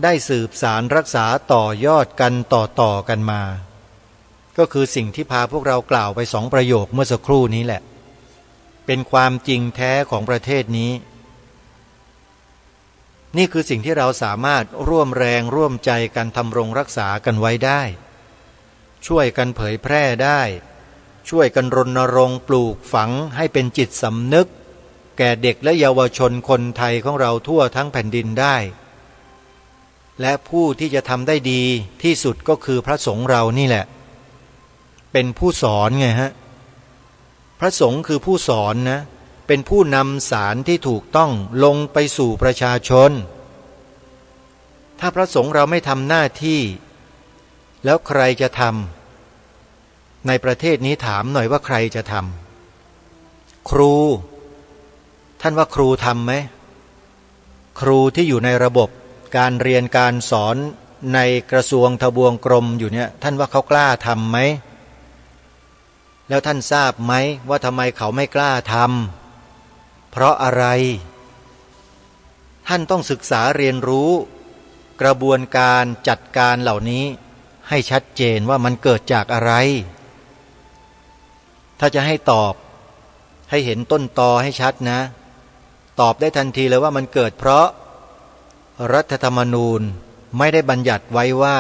ได้สืบสารรักษาต่อยอดกันต่อกันมาก็คือสิ่งที่พาพวกเรากล่าวไป2ประโยคเมื่อสักครู่นี้แหละเป็นความจริงแท้ของประเทศนี้นี่คือสิ่งที่เราสามารถร่วมแรงร่วมใจกันทำรงรักษากันไว้ได้ช่วยกันเผยแพร่ได้ช่วยกันรณรงค์ปลูกฝังให้เป็นจิตสำนึกแก่เด็กและเยาวชนคนไทยของเราทั่วทั้งแผ่นดินได้และผู้ที่จะทำได้ดีที่สุดก็คือพระสงฆ์เรานี่แหละเป็นผู้สอนไงฮะพระสงฆ์คือผู้สอนนะเป็นผู้นำสารที่ถูกต้องลงไปสู่ประชาชนถ้าพระสงฆ์เราไม่ทำหน้าที่แล้วใครจะทำในประเทศนี้ถามหน่อยว่าใครจะทำครูท่านว่าครูทำไหมครูที่อยู่ในระบบการเรียนการสอนในกระทรวงทบวงกรมอยู่เนี่ยท่านว่าเขากล้าทำไหม แล้วท่านทราบไหมว่าทำไมเขาไม่กล้าทำเพราะอะไรท่านต้องศึกษาเรียนรู้กระบวนการจัดการเหล่านี้ให้ชัดเจนว่ามันเกิดจากอะไรถ้าจะให้ตอบให้เห็นต้นตอให้ชัดนะตอบได้ทันทีเลยว่ามันเกิดเพราะรัฐธรรมนูญไม่ได้บัญญัติไว้ว่า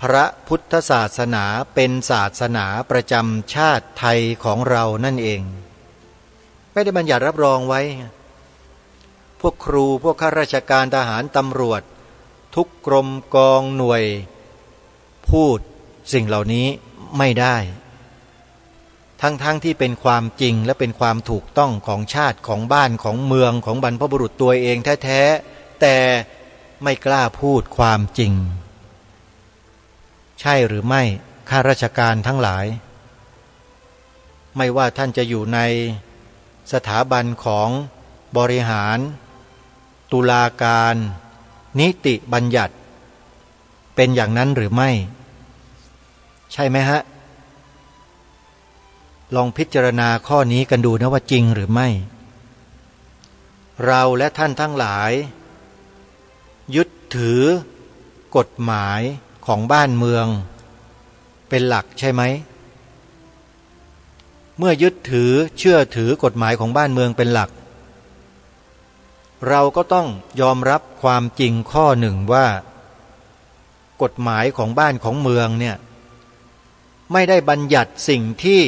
พระพุทธศาสนาเป็นศาสนาประจำชาติไทยของเรานั่นเองไม่ได้บัญญัติรับรองไว้พวกครูพวกข้าราชการทหารตำรวจทุกกรมกองหน่วยพูดสิ่งเหล่านี้ไม่ได้ทั้งที่เป็นความจริงและเป็นความถูกต้องของชาติของบ้านของเมืองของบรรพบุรุษตัวเองแท้ๆแต่ไม่กล้าพูดความจริงใช่หรือไม่ข้าราชการทั้งหลายไม่ว่าท่านจะอยู่ในสถาบันของบริหารตุลาการนิติบัญญัติเป็นอย่างนั้นหรือไม่ใช่ไหมฮะลองพิจารณาข้อนี้กันดูนะว่าจริงหรือไม่เราและท่านทั้งหลายยึดถือกฎหมายของบ้านเมืองเป็นหลักใช่ไหมเมื่อยึดถือเชื่อถือกฎหมายของบ้านเมืองเป็นหลักเราก็ต้องยอมรับความจริงข้อหนึ่งว่ากฎหมายของบ้านของเมืองเนี่ยไม่ได้บัญญัติสิ่งที่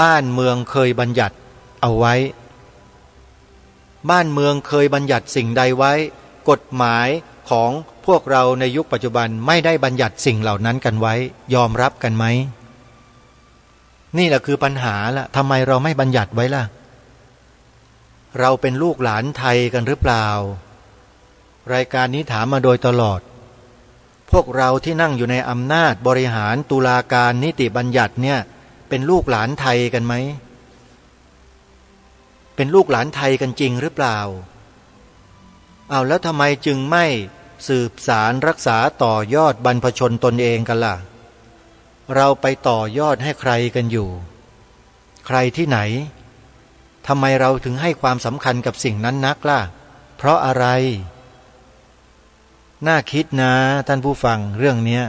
บ้านเมืองเคยบัญญัติเอาไว้บ้านเมืองเคยบัญญัติสิ่งใดไว้กฎหมายของพวกเราในยุคปัจจุบันไม่ได้บัญญัติสิ่งเหล่านั้นกันไว้ยอมรับกันไหมนี่แหละคือปัญหาละทำไมเราไม่บัญญัติไว้ล่ะเราเป็นลูกหลานไทยกันหรือเปล่ารายการนี้ถามมาโดยตลอดพวกเราที่นั่งอยู่ในอำนาจบริหารตุลาการนิติบัญญัติเนี่ยเป็นลูกหลานไทยกันไหมเป็นลูกหลานไทยกันจริงหรือเปล่าเอาแล้วทำไมจึงไม่สืบสารรักษาต่อยอดบรรพชนตนเองกันล่ะเราไปต่อยอดให้ใครกันอยู่ใครที่ไหนทำไมเราถึงให้ความสำคัญกับสิ่งนั้นนักล่ะเพราะอะไรน่าคิดนะท่านผู้ฟังเรื่องนี้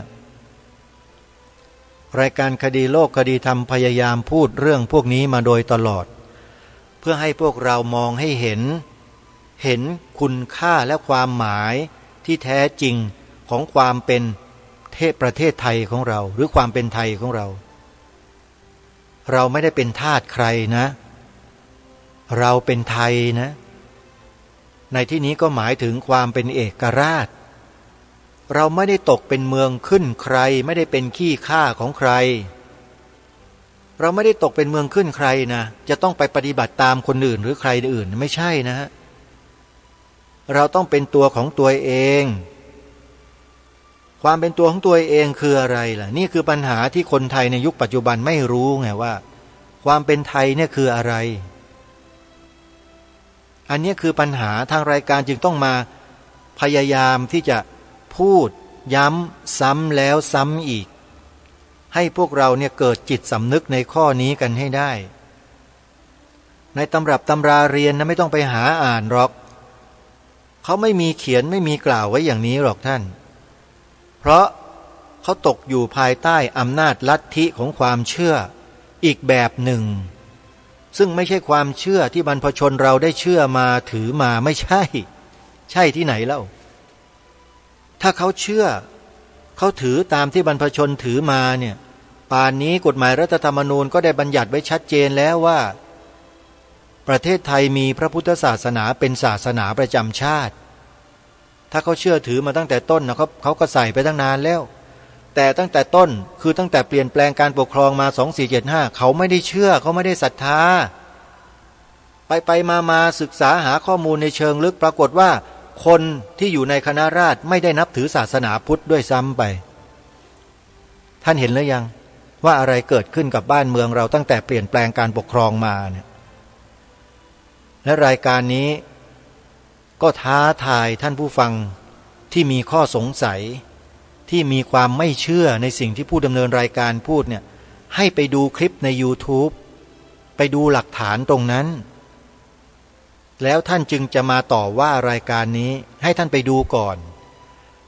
รายการคดีโลกคดีธรรมพยายามพูดเรื่องพวกนี้มาโดยตลอดเพื่อให้พวกเรามองให้เห็นคุณค่าและความหมายที่แท้จริงของความเป็นประเทศไทยของเราหรือความเป็นไทยของเราเราไม่ได้เป็นทาสใครนะเราเป็นไทยนะในที่นี้ก็หมายถึงความเป็นเอกราชเราไม่ได้ตกเป็นเมืองขึ้นใครไม่ได้เป็นขี้ข้าของใครเราไม่ได้ตกเป็นเมืองขึ้นใครนะจะต้องไปปฏิบัติตามคนอื่นหรือใครอื่นไม่ใช่นะฮะเราต้องเป็นตัวของตัวเองความเป็นตัวของตัวเองคืออะไรล่ะนี่คือปัญหาที่คนไทยในยุคปัจจุบันไม่รู้ไงว่าความเป็นไทยเนี่ยคืออะไรอันนี้คือปัญหาทางรายการจึงต้องมาพยายามที่จะพูดย้ำซ้ำแล้วซ้ำอีกให้พวกเราเนี่ยเกิดจิตสำนึกในข้อนี้กันให้ได้ในตำรับตำราเรียนนะไม่ต้องไปหาอ่านหรอกเขาไม่มีเขียนไม่มีกล่าวไว้อย่างนี้หรอกท่านเพราะเขาตกอยู่ภายใต้อำนาจลัทธิของความเชื่ออีกแบบหนึ่งซึ่งไม่ใช่ความเชื่อที่บรรพชนเราได้เชื่อมาถือมาไม่ใช่ที่ไหนแล้วถ้าเขาเชื่อเขาถือตามที่บรรพชนถือมาเนี่ยป่านนี้กฎหมายรัฐธรรมนูญก็ได้บัญญัติไว้ชัดเจนแล้วว่าประเทศไทยมีพระพุทธศาสนาเป็นศาสนาประจำชาติถ้าเขาเชื่อถือมาตั้งแต่ต้นนะเขาก็ใส่ไปตั้งนานแล้วแต่ตั้งแต่ต้นคือตั้งแต่เปลี่ยนแปลงการปกครองมา2475เขาไม่ได้เชื่อเขาไม่ได้ศรัทธาไปมาศึกษาหาข้อมูลในเชิงลึกปรากฏว่าคนที่อยู่ในคณะราษฎรไม่ได้นับถือศาสนาพุทธด้วยซ้ำไปท่านเห็นหรือยังว่าอะไรเกิดขึ้นกับบ้านเมืองเราตั้งแต่เปลี่ยนแปลงการปกครองมาเนี่ยและรายการนี้ก็ท้าทายท่านผู้ฟังที่มีข้อสงสัยที่มีความไม่เชื่อในสิ่งที่ผู้ดำเนินรายการพูดเนี่ย ให้ไปดูคลิปใน YouTube ไปดูหลักฐานตรงนั้นแล้วท่านจึงจะมาต่อว่ารายการนี้ให้ท่านไปดูก่อน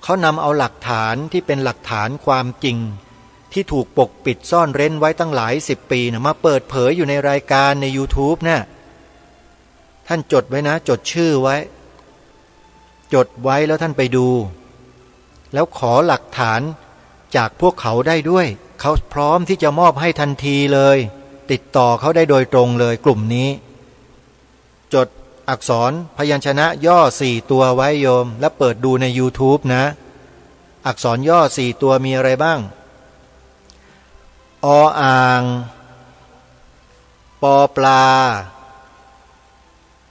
เขานำเอาหลักฐานที่เป็นหลักฐานความจริงที่ถูกปกปิดซ่อนเร้นไว้ตั้งหลาย10 ปีนะมาเปิดเผยอยู่ในรายการใน YouTube นะท่านจดไว้นะจดชื่อไว้จดไว้แล้วท่านไปดูแล้วขอหลักฐานจากพวกเขาได้ด้วยเขาพร้อมที่จะมอบให้ทันทีเลยติดต่อเขาได้โดยตรงเลยกลุ่มนี้จดอักษรพยัญชนะย่อ4 ตัวไว้โยมแล้วเปิดดูใน YouTube นะอักษรย่อ4 ตัวมีอะไรบ้างออ่างปอปลา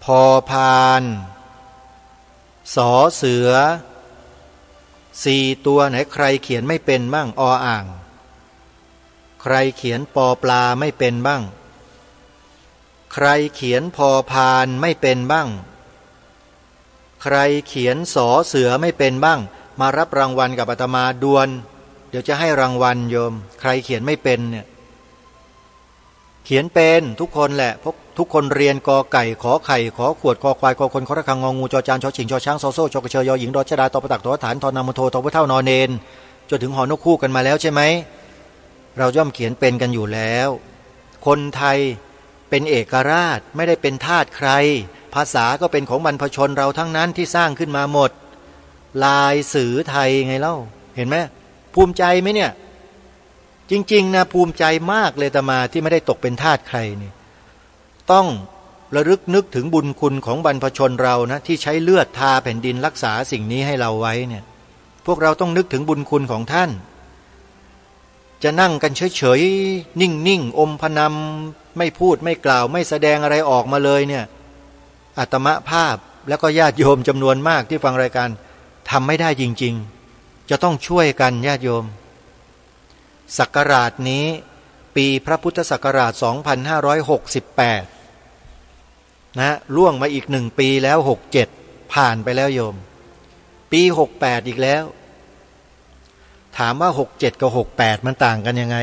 พอพานสอเสือ4 ตัวไหนใครเขียนไม่เป็นบ้างออ่างใครเขียนปอปลาไม่เป็นบ้างใครเขียนพอพานไม่เป็นบ้างใครเขียนสอเสือไม่เป็นบ้างมารับรางวัลกับอาตมาด่วนเดี๋ยวจะให้รางวัลโยมใครเขียนไม่เป็นเนี่ยเขียนเป็นทุกคนแหละพวกทุกคนเรียนกอไก่ขอไข่ขอขวดคอควายคอคนขอระฆังงองูจอจานชอฉิงชอช้างซอโซ่ชอกระเชยยอหญิงดอชดาตอประตักตอฐานทอนามโททอพระเท่านอเนนจนถึงหอนกคู่กันมาแล้วใช่ไหมเราย่อมเขียนเป็นกันอยู่แล้วคนไทยเป็นเอกราชไม่ได้เป็นทาสใครภาษาก็เป็นของบรรพชนเราทั้งนั้นที่สร้างขึ้นมาหมดลายสื่อไทยไงเล่าเห็นไหมภูมิใจไหมเนี่ยจริงๆนะภูมิใจมากเลยอาตมาที่ไม่ได้ตกเป็นทาสใครนี่ต้องระลึกนึกถึงบุญคุณของบรรพชนเรานะที่ใช้เลือดทาแผ่นดินรักษาสิ่งนี้ให้เราไว้เนี่ยพวกเราต้องนึกถึงบุญคุณของท่านจะนั่งกันเฉยๆนิ่งๆอมพนำไม่พูดไม่กล่าวไม่แสดงอะไรออกมาเลยเนี่ยอาตมภาพแล้วก็ญาติโยมจำนวนมากที่ฟังรายการทำไม่ได้จริงๆจะต้องช่วยกันญาติโยมศักราชนี้ปีพระพุทธศักราช2568นะล่วงมาอีก1 ปีแล้ว67ผ่านไปแล้วโยมปี68อีกแล้วถามว่า67กับ68มันต่างกันยังไง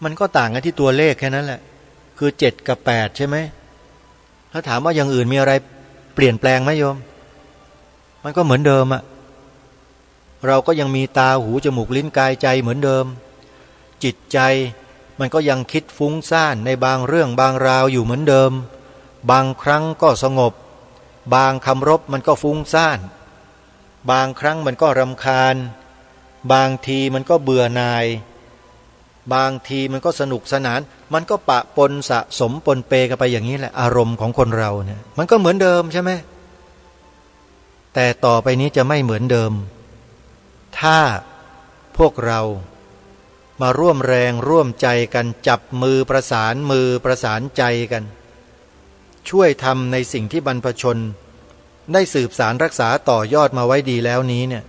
มันก็ต่างกันที่ตัวเลขแค่นั้นแหละคือ7กับ8ใช่ไหมถ้าถามว่าอย่างอื่นมีอะไรเปลี่ยนแปลงไหมโยมมันก็เหมือนเดิมอะเราก็ยังมีตาหูจมูกลิ้นกายใจเหมือนเดิมจิตใจมันก็ยังคิดฟุ้งซ่านในบางเรื่องบางราวอยู่เหมือนเดิมบางครั้งก็สงบบางคำรบมันก็ฟุ้งซ่านบางครั้งมันก็รำคาญบางทีมันก็เบื่อหน่ายบางทีมันก็สนุกสนานมันก็ปะปนสะสมปนเปกันไปอย่างนี้แหละอารมณ์ของคนเราเนี่ยมันก็เหมือนเดิมใช่ไหมแต่ต่อไปนี้จะไม่เหมือนเดิมถ้าพวกเรามาร่วมแรงร่วมใจกันจับมือประสานใจกันช่วยทำในสิ่งที่บรรพชนได้สืบสารรักษาต่อยอดมาไว้ดีแล้วนี้เนี่ย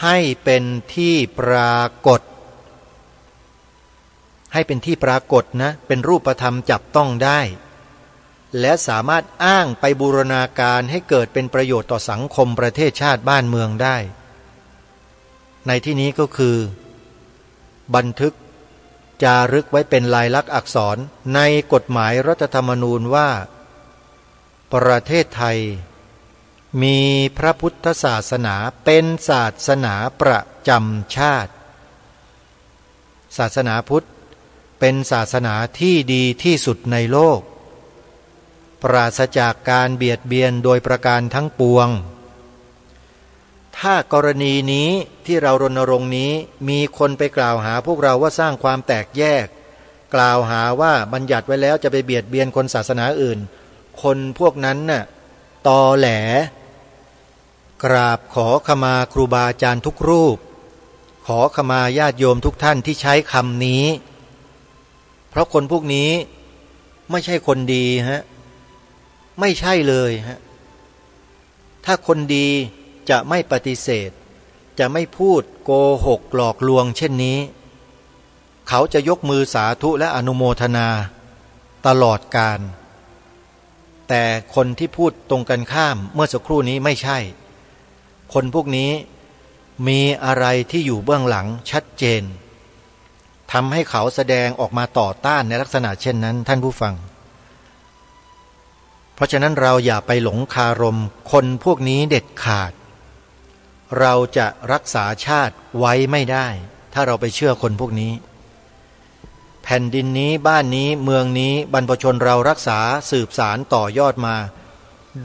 ให้เป็นที่ปรากฏให้เป็นที่ปรากฏนะเป็นรูปธรรมจับต้องได้และสามารถอ้างไปบูรณาการให้เกิดเป็นประโยชน์ต่อสังคมประเทศชาติบ้านเมืองได้ในที่นี้ก็คือบันทึกจารึกไว้เป็นลายลักษณ์อักษรในกฎหมายรัฐธรรมนูญว่าประเทศไทยมีพระพุทธศาสนาเป็นศาสนาประจำชาติศาสนาพุทธเป็นศาสนาที่ดีที่สุดในโลกปราศจากการเบียดเบียนโดยประการทั้งปวงถ้ากรณีนี้ที่เรารณรงค์นี้มีคนไปกล่าวหาพวกเราว่าสร้างความแตกแยกกล่าวหาว่าบัญญัติไว้แล้วจะไปเบียดเบียนคนศาสนาอื่นคนพวกนั้นน่ะตอแหลกราบขอขมาครูบาอาจารย์ทุกรูปขอขมาญาติโยมทุกท่านที่ใช้คำนี้เพราะคนพวกนี้ไม่ใช่คนดีฮะไม่ใช่เลยฮะถ้าคนดีจะไม่ปฏิเสธจะไม่พูดโกหกหลอกลวงเช่นนี้เขาจะยกมือสาธุและอนุโมทนาตลอดกาลแต่คนที่พูดตรงกันข้ามเมื่อสักครู่นี้ไม่ใช่คนพวกนี้มีอะไรที่อยู่เบื้องหลังชัดเจนท ทำให้เขาแสดงออกมาต่อต้านในลักษณะเช่นนั้นท่านผู้ฟังเพราะฉะนั้นเราอย่าไปหลงคารมคนพวกนี้เด็ดขาดเราจะรักษาชาติไว้ไม่ได้ถ้าเราไปเชื่อคนพวกนี้แผ่นดินนี้บ้านนี้เมืองนี้บรรพชนเรารักษาสืบสารต่อยอดมา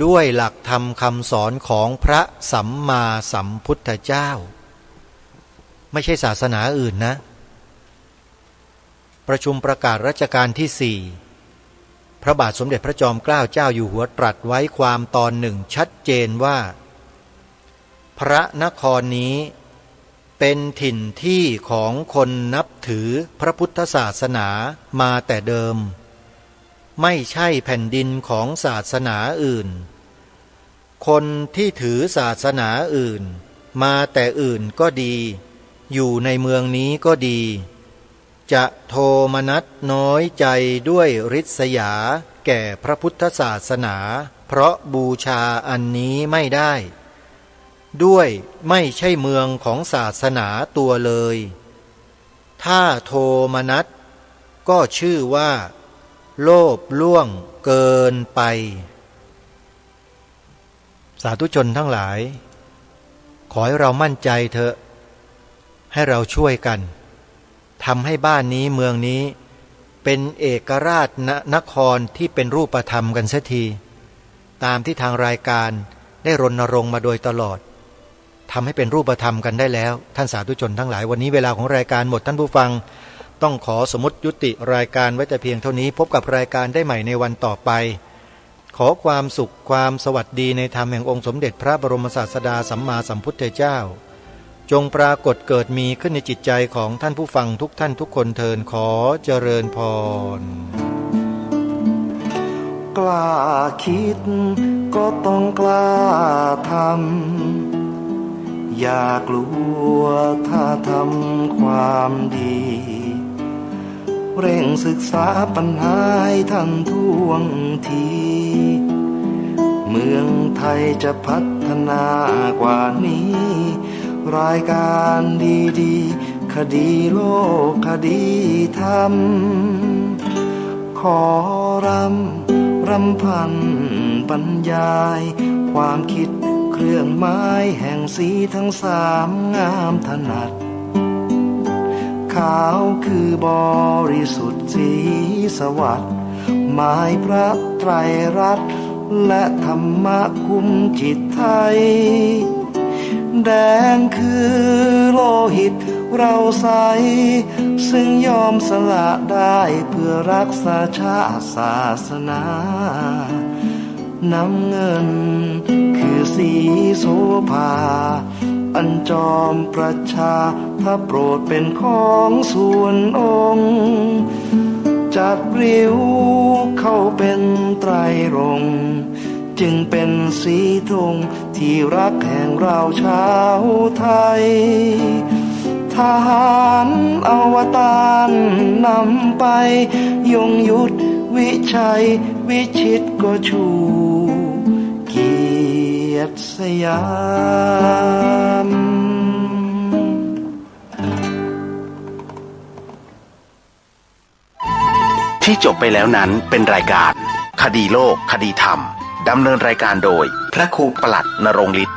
ด้วยหลักธรรมคำสอนของพระสัมมาสัมพุทธเจ้าไม่ใช่ศาสนาอื่นนะประชุมประกาศรัชกาลที่ 4พระบาทสมเด็จพระจอมเกล้าเจ้าอยู่หัวตรัสไว้ความตอนหนึ่งชัดเจนว่าพระนครนี้เป็นถิ่นที่ของคนนับถือพระพุทธศาสนามาแต่เดิมไม่ใช่แผ่นดินของศาสนาอื่นคนที่ถือศาสนาอื่นมาแต่อื่นก็ดีอยู่ในเมืองนี้ก็ดีจะโทมนัสน้อยใจด้วยริษยาแก่พระพุทธศาสนาเพราะบูชาอันนี้ไม่ได้ด้วยไม่ใช่เมืองของศาสนาตัวเลยถ้าโทมนัสก็ชื่อว่าโลภล่วงเกินไปสาธุชนทั้งหลายขอให้เรามั่นใจเถอะให้เราช่วยกันทำให้บ้านนี้เมืองนี้เป็นเอกราชนครที่เป็นรูปธรรมกันเสียทีตามที่ทางรายการได้รณรงค์มาโดยตลอดทำให้เป็นรูปธรรมกันได้แล้วท่านสาธุชนทั้งหลายวันนี้เวลาของรายการหมดท่านผู้ฟังต้องขอสมมุติยุติรายการไว้แต่เพียงเท่านี้พบกับรายการได้ใหม่ในวันต่อไปขอความสุขความสวัสดีในธรรมแห่งองค์สมเด็จพระบรมศาสดาสัมมาสัมพุทธเจ้าจงปรากฏเกิดมีขึ้นในจิตใจของท่านผู้ฟังทุกท่านทุกคนเทินขอเจริญพรกล้าคิดก็ต้องกล้าทำอย่ากลัวถ้าทำความดีเร่งศึกษาปัญหาให้ทันท่วงทีเมืองไทยจะพัฒนากว่านี้รายการดีๆคดีโลกคดีธรรมขอรำพันบรรยายความคิดเครื่องไม้แห่งสีทั้งสามงามถนัดขาวคือบริสุทธิ์สีสวัสดิ์หมายพระไตรรัตน์และธรรมะคุ้มจิตไทยแดงคือโลหิตเราใสซึ่งยอมสละได้เพื่อรักษาชาติศาสนาน้ำเงินคือสีโสภาอันจอมประชาถ้าโปรดเป็นของส่วนองค์จัดริ้วเข้าเป็นไตรรงค์จึงเป็นสีธงที่รักแห่งเราชาวไทยทหารอวตารนำไปยงยุทธวิชัยวิชิตก็ชูเกียรติสยามที่จบไปแล้วนั้นเป็นรายการคดีโลกคดีธรรมดำเนินรายการโดยพระครูปลัดณรงค์ฤทธิ์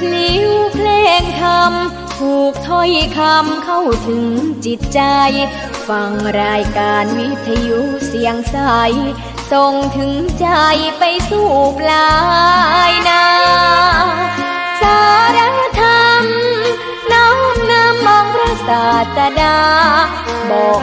พลิ้วเพลงธรรมถูกถ้อยคำเข้าถึงจิตใจ ฟังรายการวิทยุเสียงใสส่งถึงใจไปสู่ปลายนาสารธรรมน้อมนำมองพระศาสดาบอก